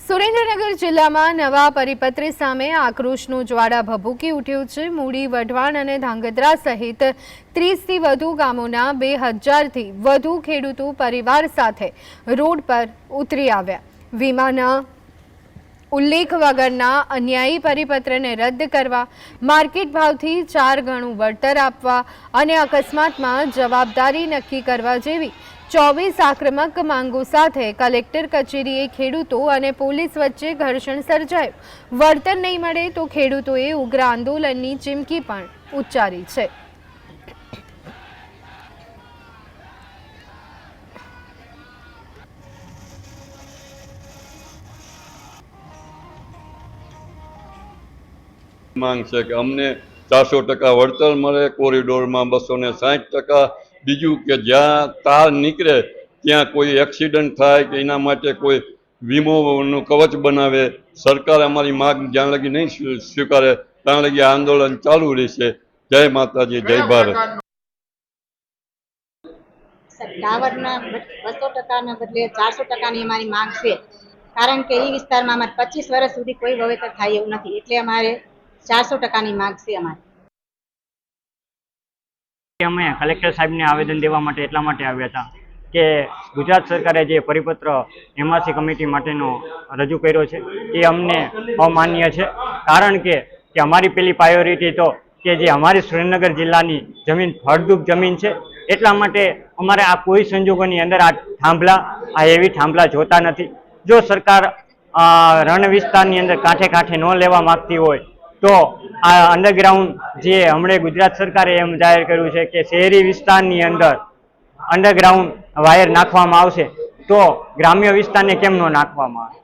સુરેન્દ્રનગર જિલ્લામાં નવા પરિપત્ર સામે આક્રોશનું જ્વાળા ભભૂકી ઉઠ્યું છે। મૂડી, વઢવાણ અને ધાંગધ્રા સહિત 30થી વધુ ગામોના 2000થી વધુ ખેડૂતો પરિવાર સાથે રોડ પર ઉતરી આવ્યા। વીમાના ઉલ્લેખ વગરના અન્યાયી પરિપત્રને રદ કરવા, માર્કેટ ભાવથી 4 ગણું વળતર આપવા અને અકસ્માતમાં જવાબદારી નક્કી કરવા જેવી 24 આક્રમક માંગો સાથે કલેક્ટર કચેરીએ ખેડૂતો અને પોલીસ વચ્ચે ઘર્ષણ સર્જાયું। વળતર નહીં મળે તો ખેડૂતોએ ઉગ્ર આંદોલનની ચીમકી પણ ઉચ્ચારી છે। માંગ છે કે અમને 400% વળતર મળે, કોરિડોરમાં 260%। બીજું કે જ્યાં તાર નીકળે ત્યાં કોઈ એક્સિડન્ટ થાય કે એના માટે કોઈ વીમોનું કવચ બનાવે। સરકાર અમારી માંગ જ્યાં લગી નહીં સ્વીકારે ત્યાં લગી આંદોલન ચાલુ રહેશે। જય માતાજી, જય ભારત। ટાવરના 200%ના બદલે 400%ની અમારી માંગ છે, કારણ કે એ વિસ્તારમાં અમારે 25 વર્ષ સુધી કોઈ વાવેતર થાય એવું નથી, એટલે અમારે 400%ની માંગ છે। અમે કલેક્ટર સાહેબને આવેદન દેવા માટે એટલા માટે આવ્યા હતા કે ગુજરાત સરકારે જે પરિપત્ર એમઆરસી કમિટી માટેનો રજૂ કર્યો છે એ અમને અમાન્ય છે। કારણ કે અમારી પેલી પ્રાયોરિટી તો કે જે અમારી સુરેન્દ્રનગર જિલ્લાની જમીન ફળદ્રુપ જમીન છે, એટલા માટે અમારે આ કોઈ સંજોગોની અંદર આ એવી થાંભલા જોતા નથી। જો સરકાર રણ વિસ્તારની અંદર કાંઠે ન લેવા માંગતી હોય તો આ અંડરગ્રાઉન્ડ જે હમણાં ગુજરાત સરકારે એમ જાહેર કર્યું છે કે શહેરી વિસ્તારની અંદર અંડરગ્રાઉન્ડ વાયર નાખવામાં આવશે, તો ગ્રામ્ય વિસ્તારને કેમ ન નાખવામાં આવે?